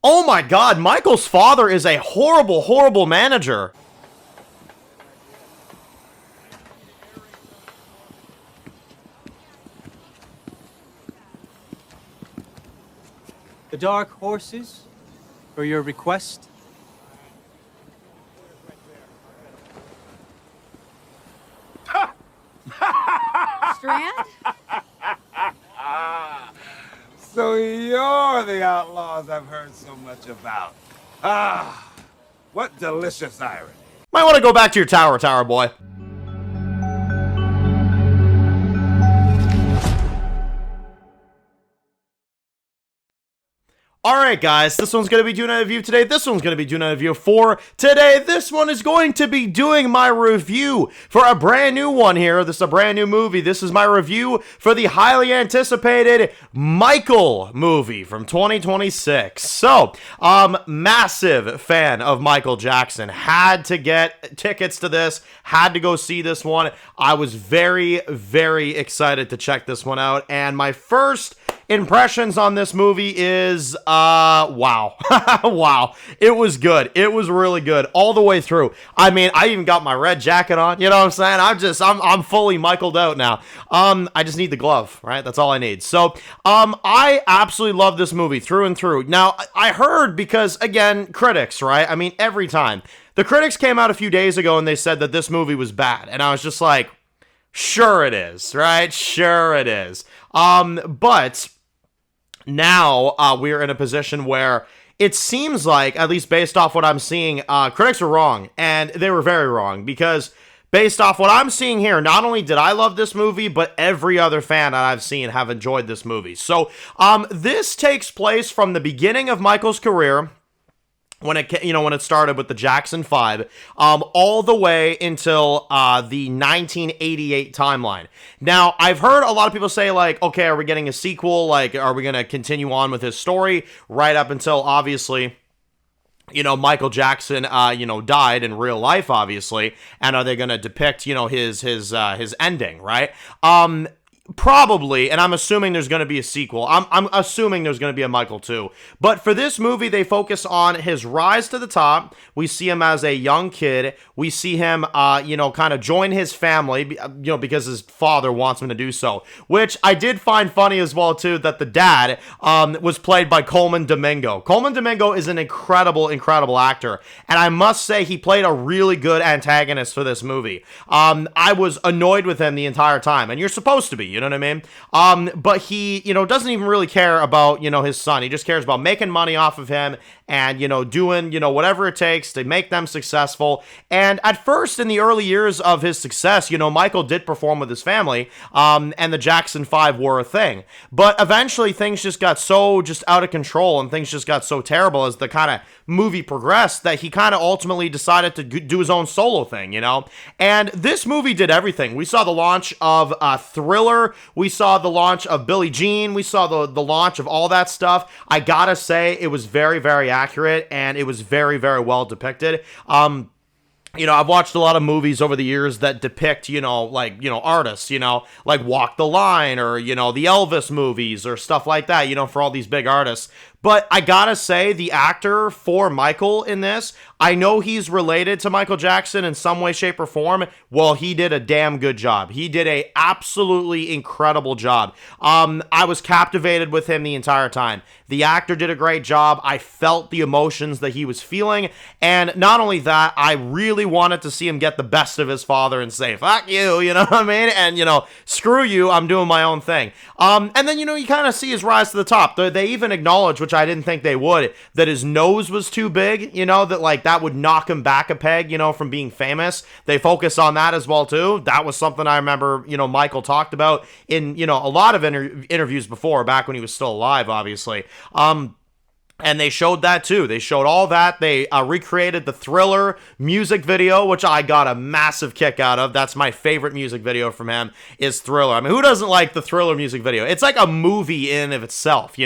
Oh my god, Michael's father is a horrible, horrible manager. The dark horses, for your request. Strand? So you're the outlaws I've heard so much about. Ah, what delicious irony. Might want to go back to your tower, boy. Alright guys, this one's going to be doing a review today, this one's going to be doing a review for today, this one is going to be doing my review for a brand new one here, this is a brand new movie, this is my review for the highly anticipated Michael movie from 2026. So, massive fan of Michael Jackson, had to get tickets to this, had to go see this one, I was very, very excited to check this one out, and my first impressions on this movie is, wow. Wow. It was good. It was really good all the way through. I mean, I even got my red jacket on, you know what I'm saying? I'm fully Michael'd out now. I just need the glove, right? That's all I need. So, I absolutely love this movie through and through. Now, I heard because, again, critics, right? I mean, every time. The critics came out a few days ago and they said that this movie was bad. And I was just like, sure it is, right? Sure it is. But now we're in a position where it seems like, at least based off what I'm seeing, critics are wrong, and they were very wrong, because based off what I'm seeing here, not only did I love this movie, but every other fan that I've seen have enjoyed this movie. So, this takes place from the beginning of Michael's career, when it started with the Jackson 5, all the way until the 1988 timeline. Now, I've heard a lot of people say, like, okay, are we getting a sequel? Like, are we going to continue on with his story right up until, obviously, Michael Jackson, died in real life, obviously, and are they going to depict, his ending, right? Probably, and I'm assuming there's going to be a sequel. I'm assuming there's going to be a Michael 2. But for this movie, they focus on his rise to the top. We see him as a young kid. We see him, kind of join his family, because his father wants him to do so. Which I did find funny as well, too, that the dad was played by Colman Domingo. Colman Domingo is an incredible, incredible actor. And I must say, he played a really good antagonist for this movie. I was annoyed with him the entire time. And you're supposed to be. You know what I mean? But he, doesn't even really care about, his son. He just cares about making money off of him and, doing, whatever it takes to make them successful. And at first, in the early years of his success, Michael did perform with his family, and the Jackson 5 were a thing. But eventually, things just got so just out of control and things just got so terrible as the kind of movie progressed that he kind of ultimately decided to do his own solo thing, And this movie did everything. We saw the launch of Thriller. We saw the launch of Billie Jean. We saw the launch of all that stuff. I gotta say, it was very, very accurate, and it was very, very well depicted. I've watched a lot of movies over the years that depict, artists, like Walk the Line or, the Elvis movies or stuff like that, for all these big artists. But I gotta say, the actor for Michael in this, I know he's related to Michael Jackson in some way, shape, or form. Well, he did a damn good job. He did a absolutely incredible job. I was captivated with him the entire time. The actor did a great job. I felt the emotions that he was feeling. And not only that, I really wanted to see him get the best of his father and say, fuck you, you know what I mean? And, screw you, I'm doing my own thing. And then, you kind of see his rise to the top. They even acknowledge, which I didn't think they would, that his nose was too big, that would knock him back a peg, from being famous. They focus on that as well, too. That was something I remember, Michael talked about in, a lot of interviews before, back when he was still alive, obviously. And they showed that too. They showed all that. They recreated the Thriller music video, which I got a massive kick out of. That's my favorite music video from him, is Thriller. I mean, who doesn't like the Thriller music video? It's like a movie in of itself,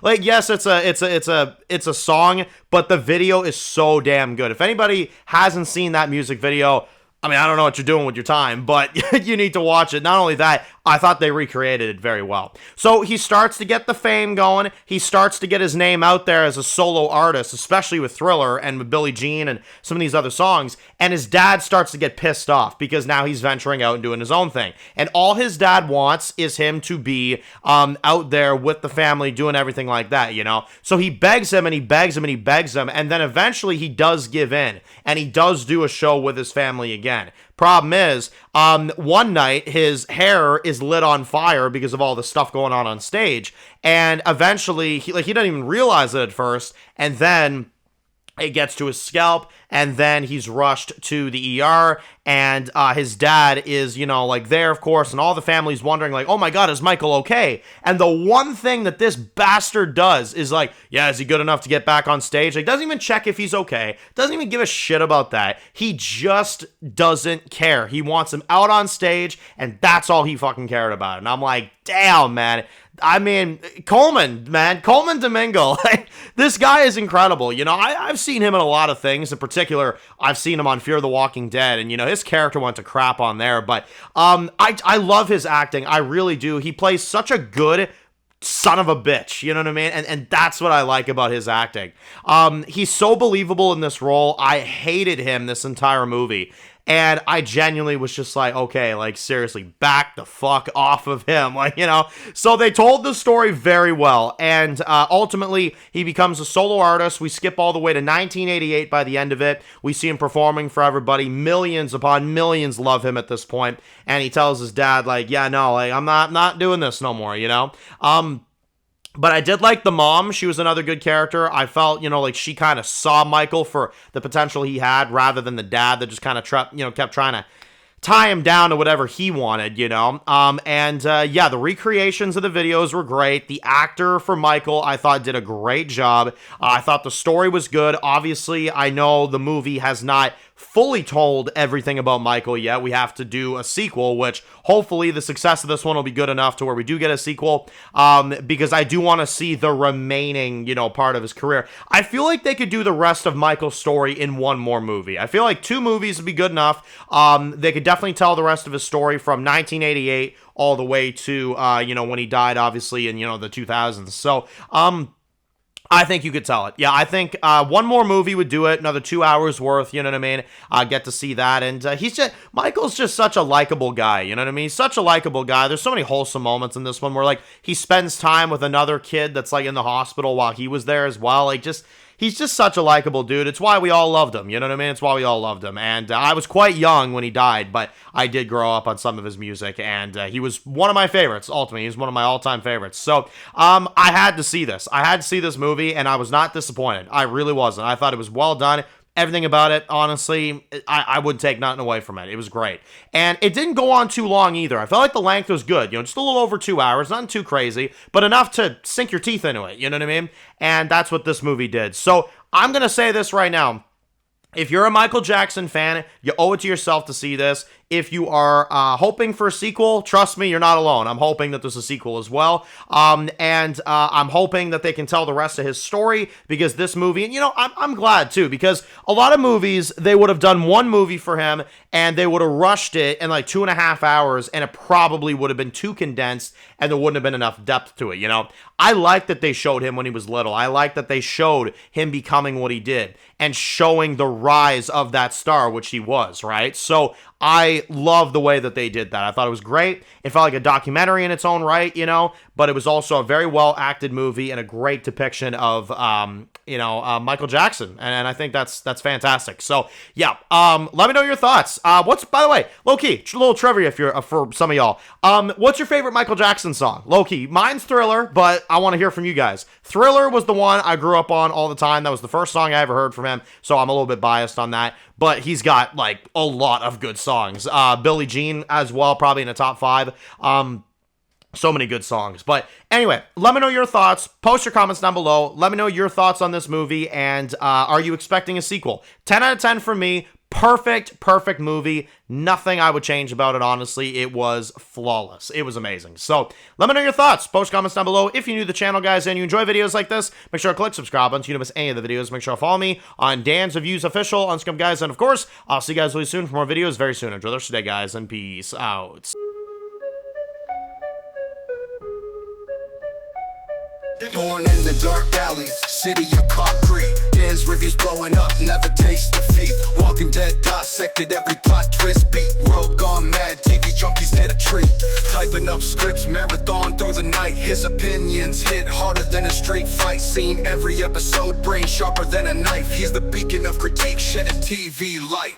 Like, yes, it's a song, but the video is so damn good. If anybody hasn't seen that music video, I mean, I don't know what you're doing with your time, but you need to watch it. Not only that, I thought they recreated it very well. So he starts to get the fame going. He starts to get his name out there as a solo artist, especially with Thriller and with Billie Jean and some of these other songs. And his dad starts to get pissed off because now he's venturing out and doing his own thing. And all his dad wants is him to be out there with the family doing everything like that, you know? So he begs him and he begs him and he begs him. And then eventually he does give in and he does do a show with his family again. Problem is, one night his hair is lit on fire because of all the stuff going on stage, and eventually he doesn't even realize it at first, and then it gets to his scalp, and then he's rushed to the ER, and his dad is, there, of course, and all the family's wondering, like, oh my god, is Michael okay? And the one thing that this bastard does is like, yeah, is he good enough to get back on stage? Like, doesn't even check if he's okay, doesn't even give a shit about that. He just doesn't care. He wants him out on stage, and that's all he fucking cared about. And I'm like, damn, man. I mean, Colman Domingo, this guy is incredible. I've seen him in a lot of things. In particular, I've seen him on Fear the Walking Dead, and, his character went to crap on there. But I love his acting. I really do. He plays such a good son of a bitch, you know what I mean? And that's what I like about his acting. He's so believable in this role. I hated him this entire movie. And I genuinely was just like, okay, like, seriously, back the fuck off of him. So they told the story very well. And ultimately, he becomes a solo artist. We skip all the way to 1988 by the end of it. We see him performing for everybody. Millions upon millions love him at this point. And he tells his dad, like, yeah, no, like, I'm not doing this no more, But I did like the mom. She was another good character. I felt, like she kind of saw Michael for the potential he had rather than the dad that just kind of kept trying to tie him down to whatever he wanted, the recreations of the videos were great. The actor for Michael, I thought, did a great job. I thought the story was good. Obviously, I know the movie has not fully told everything about Michael yet. We have to do a sequel, which hopefully the success of this one will be good enough to where we do get a sequel, because I do want to see the remaining, part of his career. I feel like they could do the rest of Michael's story in one more movie. I feel like 2 movies would be good enough. They could definitely tell the rest of his story from 1988 all the way to, when he died, obviously, in, the 2000s. So, I think you could tell it. Yeah, I think one more movie would do it. Another 2 hours worth, you know what I mean? Get to see that. And Michael's just such a likable guy, you know what I mean? He's such a likable guy. There's so many wholesome moments in this one where, like, he spends time with another kid that's, like, in the hospital while he was there as well. Like, he's just such a likable dude. It's why we all loved him, you know what I mean? It's why we all loved him. And I was quite young when he died, but I did grow up on some of his music, and he was one of my favorites, ultimately. He was one of my all-time favorites. So, I had to see this. I had to see this movie, and I was not disappointed. I really wasn't. I thought it was well done. Everything about it, honestly, I wouldn't take nothing away from it. It was great. And it didn't go on too long either. I felt like the length was good. Just a little over 2 hours. Nothing too crazy, but enough to sink your teeth into it. You know what I mean? And that's what this movie did. So I'm going to say this right now. If you're a Michael Jackson fan, you owe it to yourself to see this. If you are hoping for a sequel, trust me, you're not alone. I'm hoping that there's a sequel as well. I'm hoping that they can tell the rest of his story, because this movie, and I'm glad too, because a lot of movies, they would have done one movie for him and they would have rushed it in like 2.5 hours, and it probably would have been too condensed and there wouldn't have been enough depth to it, I like that they showed him when he was little. I like that they showed him becoming what he did and showing the rise of that star, which he was, right? So I love the way that they did that. I thought it was great. It felt like a documentary in its own right, but it was also a very well acted movie and a great depiction of, Michael Jackson. And I think that's fantastic. So yeah, let me know your thoughts. By the way, low key, a little trivia for some of y'all. What's your favorite Michael Jackson song? Low key, mine's Thriller, but I want to hear from you guys. Thriller was the one I grew up on all the time. That was the first song I ever heard from him. So I'm a little bit biased on that, but he's got like a lot of good songs. Billie Jean as well, probably in the top 5. So many good songs. But anyway, let me know your thoughts. Post your comments down below. Let me know your thoughts on this movie, and are you expecting a sequel? 10 out of 10 from me. Perfect movie. Nothing I would change about it, honestly. It was flawless. It was amazing. So, let me know your thoughts. Post comments down below. If you're new to the channel, guys, and you enjoy videos like this, make sure to click subscribe button so you don't miss any of the videos. Make sure to follow me on Dan's Reviews Official on Scum, guys. And, of course, I'll see you guys really soon for more videos very soon. Enjoy the rest of the day, guys, and peace out. Born in the dark alleys, city of concrete. Dan's reviews blowing up, never taste defeat. Walking Dead dissected every plot twist. Beat rogue gone mad, TV junkies hit a treat. Typing up scripts, marathon through the night. His opinions hit harder than a street fight scene. Every episode, brain sharper than a knife. He's the beacon of critique, shedding TV light.